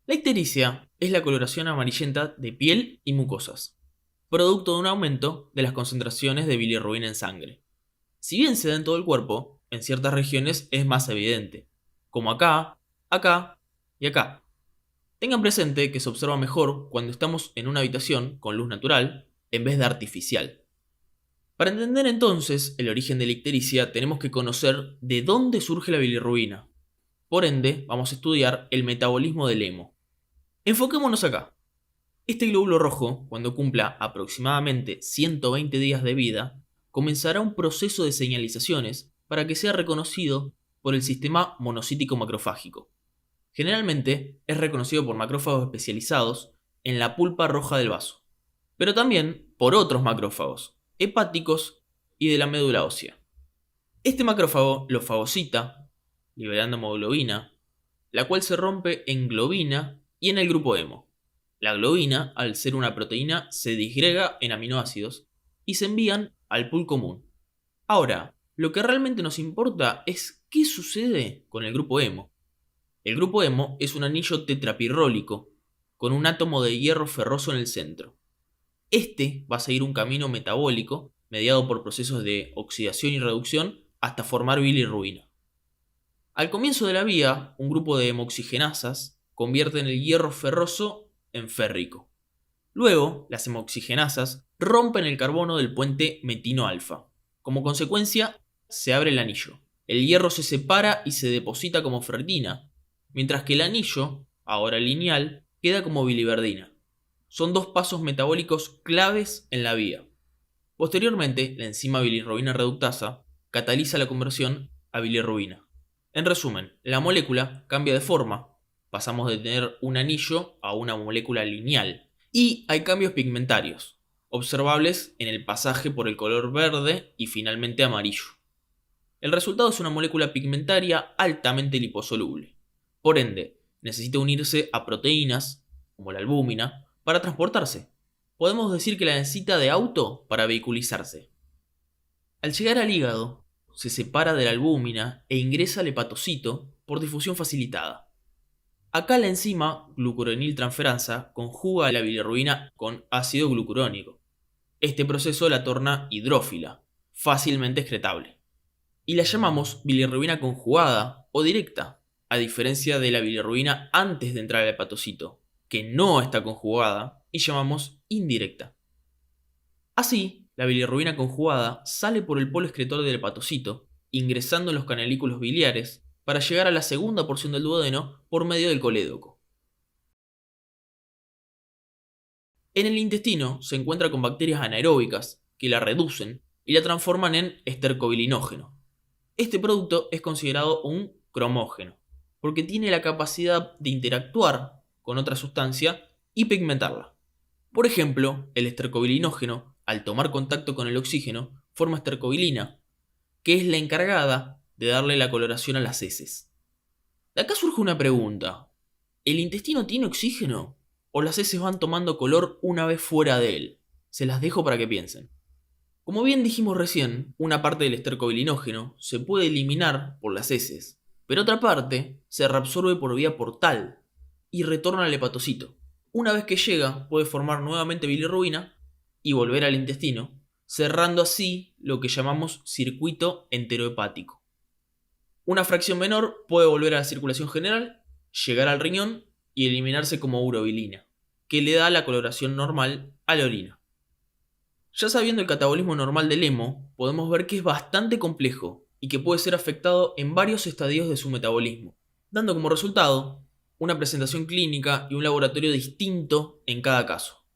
La ictericia es la coloración amarillenta de piel y mucosas, producto de un aumento de las concentraciones de bilirrubina en sangre. Si bien se da en todo el cuerpo, en ciertas regiones es más evidente, como acá, acá y acá. Tengan presente que se observa mejor cuando estamos en una habitación con luz natural en vez de artificial. Para entender entonces el origen de la ictericia tenemos que conocer de dónde surge la bilirrubina. Por ende, vamos a estudiar el metabolismo del hemo. Enfoquémonos acá. Este glóbulo rojo, cuando cumpla aproximadamente 120 días de vida, comenzará un proceso de señalizaciones para que sea reconocido por el sistema monocítico macrofágico. Generalmente es reconocido por macrófagos especializados en la pulpa roja del vaso, pero también por otros macrófagos, hepáticos y de la médula ósea. Este macrófago lo fagocita, liberando hemoglobina, la cual se rompe en globina y en el grupo hemo. La globina, al ser una proteína, se disgrega en aminoácidos y se envían al pool común. Ahora, lo que realmente nos importa es qué sucede con el grupo hemo. El grupo hemo es un anillo tetrapirrólico con un átomo de hierro ferroso en el centro. Este va a seguir un camino metabólico mediado por procesos de oxidación y reducción hasta formar bilirrubina. Al comienzo de la vía, un grupo de hemoxigenasas convierten el hierro ferroso en férrico. Luego, las hemoxigenasas rompen el carbono del puente metino-alfa. Como consecuencia, se abre el anillo. El hierro se separa y se deposita como ferritina, mientras que el anillo, ahora lineal, queda como biliverdina. Son dos pasos metabólicos claves en la vía. Posteriormente, la enzima bilirrubina reductasa cataliza la conversión a bilirrubina. En resumen, la molécula cambia de forma, pasamos de tener un anillo a una molécula lineal, y hay cambios pigmentarios, observables en el pasaje por el color verde y finalmente amarillo. El resultado es una molécula pigmentaria altamente liposoluble. Por ende, necesita unirse a proteínas, como la albúmina, para transportarse. Podemos decir que la necesita de auto para vehiculizarse. Al llegar al hígado, se separa de la albúmina e ingresa al hepatocito por difusión facilitada. Acá la enzima glucuroniltransferasa conjuga la bilirrubina con ácido glucurónico. Este proceso la torna hidrófila, fácilmente excretable. Y la llamamos bilirrubina conjugada o directa, a diferencia de la bilirrubina antes de entrar al hepatocito, que no está conjugada y llamamos indirecta. Así, la bilirrubina conjugada sale por el polo excretor del hepatocito, ingresando en los canalículos biliares, para llegar a la segunda porción del duodeno por medio del colédoco. En el intestino se encuentra con bacterias anaeróbicas que la reducen y la transforman en estercobilinógeno. Este producto es considerado un cromógeno, porque tiene la capacidad de interactuar con otra sustancia y pigmentarla. Por ejemplo, el estercobilinógeno, al tomar contacto con el oxígeno, forma estercobilina, que es la encargada de darle la coloración a las heces. De acá surge una pregunta. ¿El intestino tiene oxígeno? ¿O las heces van tomando color una vez fuera de él? Se las dejo para que piensen. Como bien dijimos recién, una parte del estercobilinógeno se puede eliminar por las heces, pero otra parte se reabsorbe por vía portal y retorna al hepatocito. Una vez que llega, puede formar nuevamente bilirrubina y volver al intestino, cerrando así lo que llamamos circuito enterohepático. Una fracción menor puede volver a la circulación general, llegar al riñón y eliminarse como urobilina, que le da la coloración normal a la orina. Ya sabiendo el catabolismo normal del hemo, podemos ver que es bastante complejo y que puede ser afectado en varios estadios de su metabolismo, dando como resultado una presentación clínica y un laboratorio distinto en cada caso.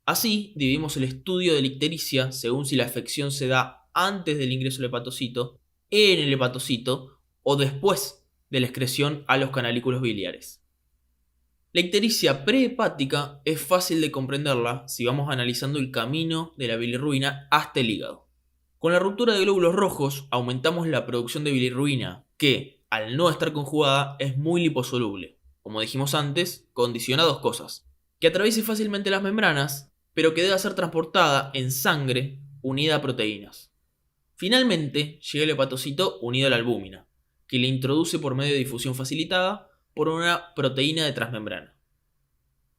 Así, dividimos el estudio de la ictericia según si la afección se da antes del ingreso al hepatocito, en el hepatocito o después de la excreción a los canalículos biliares. La ictericia prehepática es fácil de comprenderla si vamos analizando el camino de la bilirrubina hasta el hígado. Con la ruptura de glóbulos rojos aumentamos la producción de bilirrubina, que, al no estar conjugada, es muy liposoluble. Como dijimos antes, condiciona dos cosas: que atraviese fácilmente las membranas, pero que deba ser transportada en sangre unida a proteínas. Finalmente, llega el hepatocito unido a la albúmina, que le introduce por medio de difusión facilitada por una proteína de transmembrana.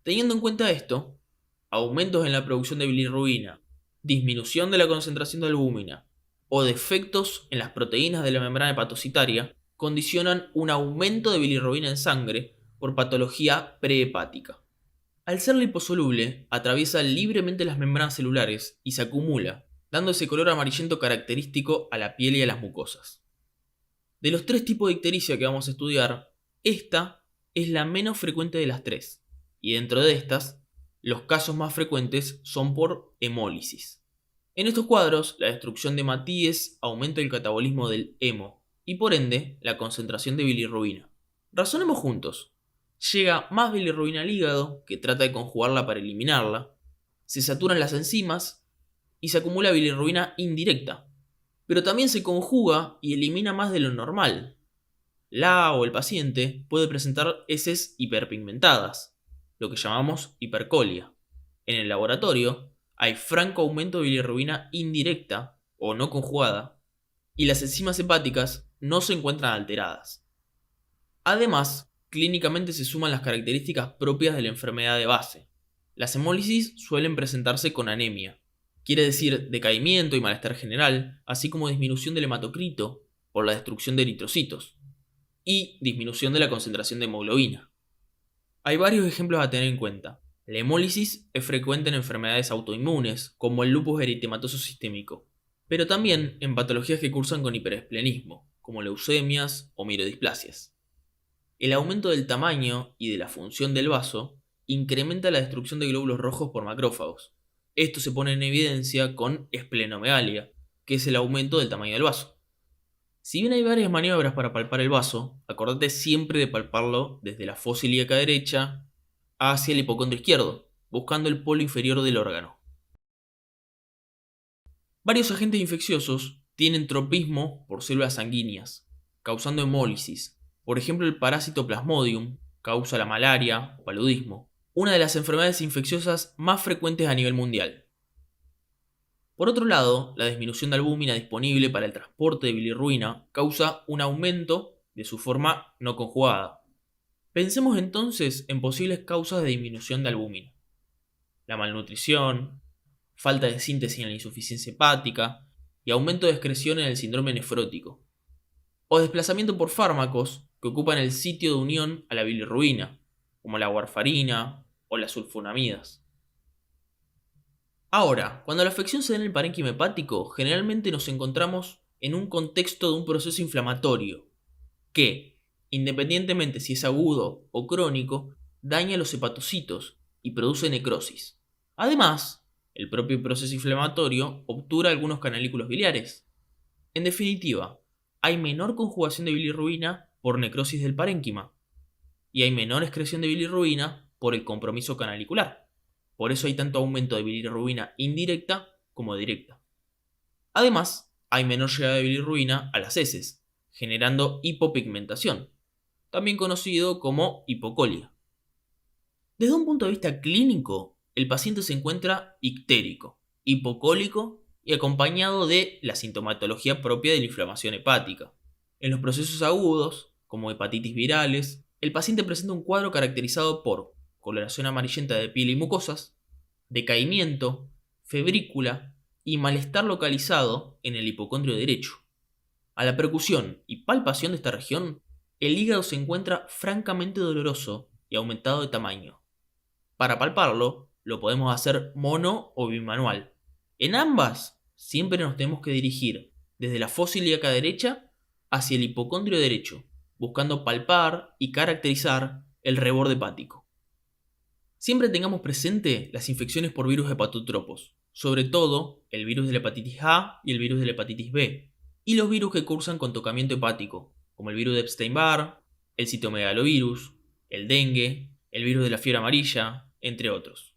Teniendo en cuenta esto, aumentos en la producción de bilirrubina, disminución de la concentración de albúmina o defectos en las proteínas de la membrana hepatocitaria condicionan un aumento de bilirrubina en sangre por patología prehepática. Al ser liposoluble, atraviesa libremente las membranas celulares y se acumula, dando ese color amarillento característico a la piel y a las mucosas. De los 3 tipos de ictericia que vamos a estudiar, esta es la menos frecuente de las 3, y dentro de estas, los casos más frecuentes son por hemólisis. En estos cuadros, la destrucción de hematíes aumenta el catabolismo del hemo, y por ende, la concentración de bilirrubina. Razonemos juntos. Llega más bilirrubina al hígado, que trata de conjugarla para eliminarla, se saturan las enzimas, y se acumula bilirrubina indirecta, pero también se conjuga y elimina más de lo normal. La o el paciente puede presentar heces hiperpigmentadas, lo que llamamos hipercolia. En el laboratorio hay franco aumento de bilirrubina indirecta o no conjugada, y las enzimas hepáticas no se encuentran alteradas. Además, clínicamente se suman las características propias de la enfermedad de base. Las hemólisis suelen presentarse con anemia, quiere decir decaimiento y malestar general, así como disminución del hematocrito por la destrucción de eritrocitos y disminución de la concentración de hemoglobina. Hay varios ejemplos a tener en cuenta. La hemólisis es frecuente en enfermedades autoinmunes, como el lupus eritematoso sistémico, pero también en patologías que cursan con hiperesplenismo, como leucemias o mirodisplasias. El aumento del tamaño y de la función del vaso incrementa la destrucción de glóbulos rojos por macrófagos. Esto se pone en evidencia con esplenomegalia, que es el aumento del tamaño del vaso. Si bien hay varias maniobras para palpar el vaso, acordate siempre de palparlo desde la fosa ilíaca derecha hacia el hipocondrio izquierdo, buscando el polo inferior del órgano. Varios agentes infecciosos tienen tropismo por células sanguíneas, causando hemólisis. Por ejemplo, el parásito Plasmodium causa la malaria o paludismo, una de las enfermedades infecciosas más frecuentes a nivel mundial. Por otro lado, la disminución de albúmina disponible para el transporte de bilirrubina causa un aumento de su forma no conjugada. Pensemos entonces en posibles causas de disminución de albúmina: la malnutrición, falta de síntesis en la insuficiencia hepática y aumento de excreción en el síndrome nefrótico, o desplazamiento por fármacos que ocupan el sitio de unión a la bilirrubina, como la warfarina o las sulfonamidas. Ahora, cuando la afección se da en el parénquima hepático, generalmente nos encontramos en un contexto de un proceso inflamatorio que, independientemente si es agudo o crónico, daña los hepatocitos y produce necrosis. Además, el propio proceso inflamatorio obtura algunos canalículos biliares. En definitiva, hay menor conjugación de bilirrubina por necrosis del parénquima y hay menor excreción de bilirrubina por el compromiso canalicular. Por eso hay tanto aumento de bilirrubina indirecta como directa. Además, hay menor llegada de bilirrubina a las heces, generando hipopigmentación, también conocido como hipocolia. Desde un punto de vista clínico, el paciente se encuentra ictérico, hipocólico y acompañado de la sintomatología propia de la inflamación hepática. En los procesos agudos, como hepatitis virales, el paciente presenta un cuadro caracterizado por coloración amarillenta de piel y mucosas, decaimiento, febrícula y malestar localizado en el hipocondrio derecho. A la percusión y palpación de esta región, el hígado se encuentra francamente doloroso y aumentado de tamaño. Para palparlo, lo podemos hacer mono o bimanual. En ambas, siempre nos tenemos que dirigir desde la fosa ilíaca derecha hacia el hipocondrio derecho, buscando palpar y caracterizar el reborde hepático. Siempre tengamos presente las infecciones por virus hepatotropos, sobre todo el virus de la hepatitis A y el virus de la hepatitis B, y los virus que cursan con tocamiento hepático, como el virus de Epstein-Barr, el citomegalovirus, el dengue, el virus de la fiebre amarilla, entre otros.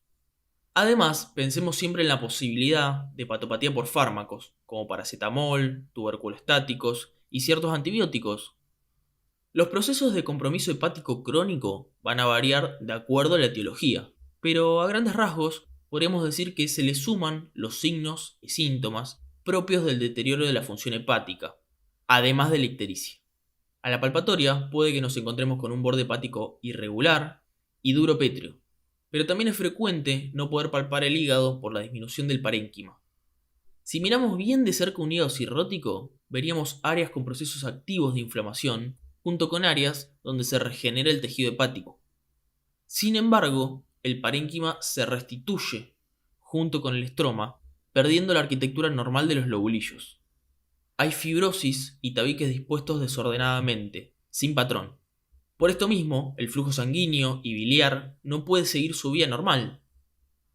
Además, pensemos siempre en la posibilidad de hepatopatía por fármacos, como paracetamol, tuberculostáticos y ciertos antibióticos. Los procesos de compromiso hepático crónico van a variar de acuerdo a la etiología, pero a grandes rasgos podríamos decir que se le suman los signos y síntomas propios del deterioro de la función hepática, además de la ictericia. A la palpatoria puede que nos encontremos con un borde hepático irregular y duro pétreo, pero también es frecuente no poder palpar el hígado por la disminución del parénquima. Si miramos bien de cerca un hígado cirrótico, veríamos áreas con procesos activos de inflamación, junto con áreas donde se regenera el tejido hepático. Sin embargo, el parénquima se restituye junto con el estroma, perdiendo la arquitectura normal de los lobulillos. Hay fibrosis y tabiques dispuestos desordenadamente, sin patrón. Por esto mismo, el flujo sanguíneo y biliar no puede seguir su vía normal,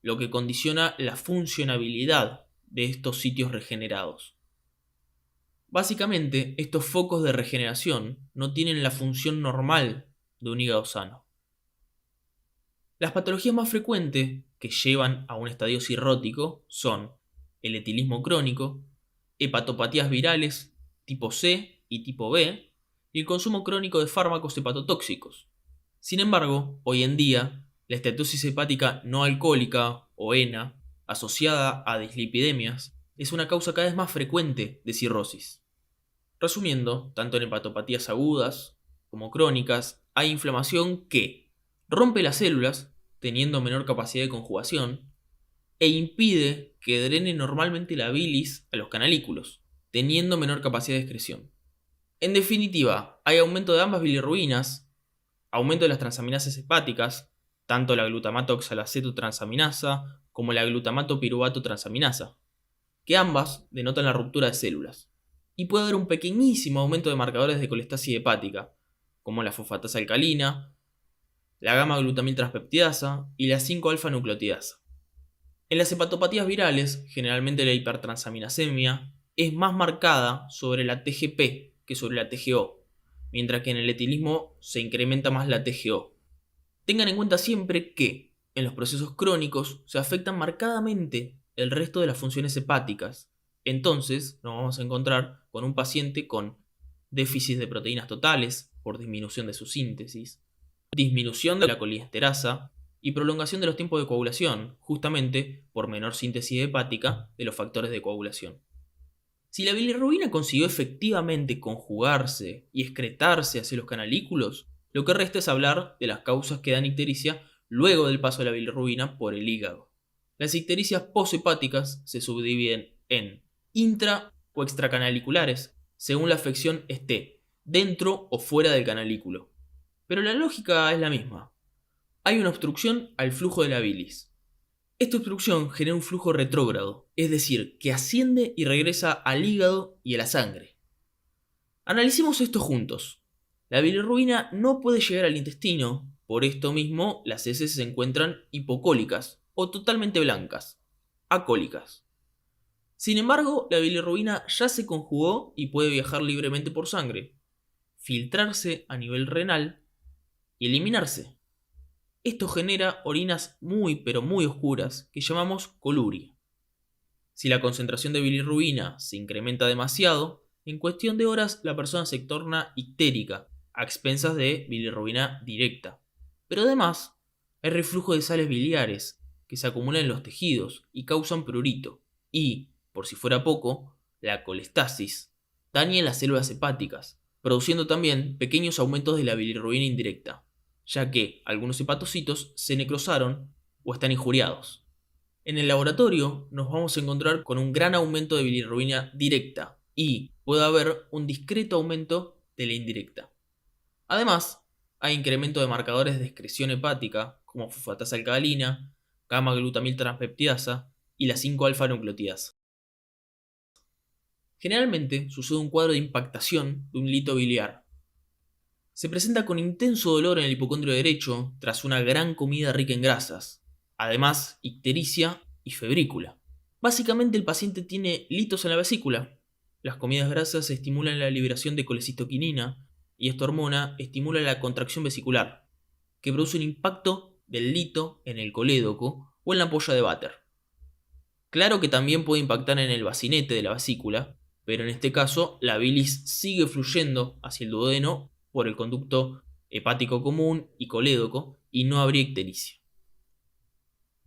lo que condiciona la funcionabilidad de estos sitios regenerados. Básicamente, estos focos de regeneración no tienen la función normal de un hígado sano. Las patologías más frecuentes que llevan a un estadio cirrótico son el etilismo crónico, hepatopatías virales tipo C y tipo B, y el consumo crónico de fármacos hepatotóxicos. Sin embargo, hoy en día, la esteatosis hepática no alcohólica o ENA, asociada a dislipidemias, es una causa cada vez más frecuente de cirrosis. Resumiendo, tanto en hepatopatías agudas como crónicas, hay inflamación que rompe las células, teniendo menor capacidad de conjugación, e impide que drene normalmente la bilis a los canalículos, teniendo menor capacidad de excreción. En definitiva, hay aumento de ambas bilirrubinas, aumento de las transaminasas hepáticas, tanto la glutamato oxalaceto transaminasa como la glutamato piruvato transaminasa, que ambas denotan la ruptura de células. Y puede haber un pequeñísimo aumento de marcadores de colestasis hepática, como la fosfatasa alcalina, la gamma-glutamil transpeptidasa y la 5-alfa-nucleotidasa. En las hepatopatías virales, generalmente la hipertransaminasemia es más marcada sobre la TGP que sobre la TGO, mientras que en el etilismo se incrementa más la TGO. Tengan en cuenta siempre que, en los procesos crónicos, se afectan marcadamente el resto de las funciones hepáticas. Entonces, nos vamos a encontrar con un paciente con déficit de proteínas totales por disminución de su síntesis, disminución de la colesterasa y prolongación de los tiempos de coagulación, justamente por menor síntesis hepática de los factores de coagulación. Si la bilirrubina consiguió efectivamente conjugarse y excretarse hacia los canalículos, lo que resta es hablar de las causas que dan ictericia luego del paso de la bilirrubina por el hígado. Las ictericias poshepáticas se subdividen en intra o extracanaliculares, según la afección esté dentro o fuera del canalículo. Pero la lógica es la misma. Hay una obstrucción al flujo de la bilis. Esta obstrucción genera un flujo retrógrado, es decir, que asciende y regresa al hígado y a la sangre. Analicemos esto juntos. La bilirrubina no puede llegar al intestino, por esto mismo las heces se encuentran hipocólicas o totalmente blancas, acólicas. Sin embargo, la bilirrubina ya se conjugó y puede viajar libremente por sangre, filtrarse a nivel renal y eliminarse. Esto genera orinas muy pero muy oscuras que llamamos coluria. Si la concentración de bilirrubina se incrementa demasiado, en cuestión de horas la persona se torna ictérica, a expensas de bilirrubina directa. Pero además, hay reflujo de sales biliares que se acumulan en los tejidos y causan prurito. Y, por si fuera poco, la colestasis daña las células hepáticas, produciendo también pequeños aumentos de la bilirrubina indirecta, ya que algunos hepatocitos se necrosaron o están injuriados. En el laboratorio nos vamos a encontrar con un gran aumento de bilirrubina directa y puede haber un discreto aumento de la indirecta. Además, hay incremento de marcadores de excreción hepática como fosfatasa alcalina, gamma-glutamil transpeptidasa y la 5-alfa-nucleotidasa. Generalmente sucede un cuadro de impactación de un lito biliar. Se presenta con intenso dolor en el hipocondrio derecho tras una gran comida rica en grasas, además ictericia y febrícula. Básicamente el paciente tiene litos en la vesícula. Las comidas grasas estimulan la liberación de colecistoquinina y esta hormona estimula la contracción vesicular, que produce un impacto del lito en el colédoco o en la ampolla de váter. Claro que también puede impactar en el bacinete de la vesícula, pero en este caso la bilis sigue fluyendo hacia el duodeno por el conducto hepático común y colédoco y no habría ictericia.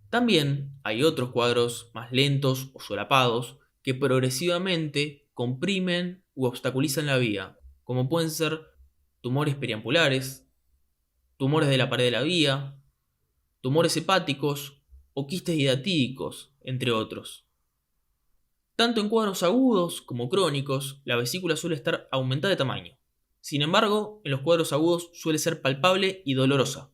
También hay otros cuadros más lentos o solapados que progresivamente comprimen u obstaculizan la vía, como pueden ser tumores periampulares, tumores de la pared de la vía, tumores hepáticos o quistes hidatídicos, entre otros. Tanto en cuadros agudos como crónicos, la vesícula suele estar aumentada de tamaño. Sin embargo, en los cuadros agudos suele ser palpable y dolorosa,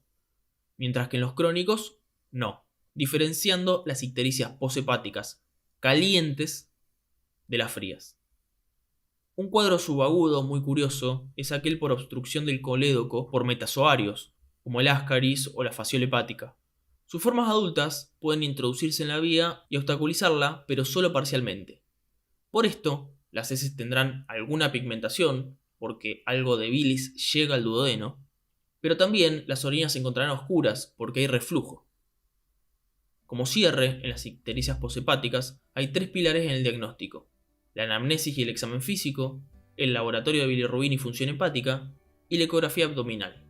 mientras que en los crónicos no, diferenciando las ictericias poshepáticas calientes de las frías. Un cuadro subagudo muy curioso es aquel por obstrucción del colédoco por metazoarios, como el ascaris o la fasciola hepática. Sus formas adultas pueden introducirse en la vía y obstaculizarla, pero solo parcialmente. Por esto, las heces tendrán alguna pigmentación, porque algo de bilis llega al duodeno, pero también las orinas se encontrarán oscuras, porque hay reflujo. Como cierre, en las ictericias poshepáticas hay 3 pilares en el diagnóstico: la anamnesis y el examen físico, el laboratorio de bilirrubina y función hepática, y la ecografía abdominal.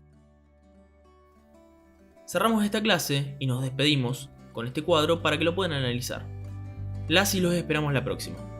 Cerramos esta clase y nos despedimos con este cuadro para que lo puedan analizar. Las y los esperamos la próxima.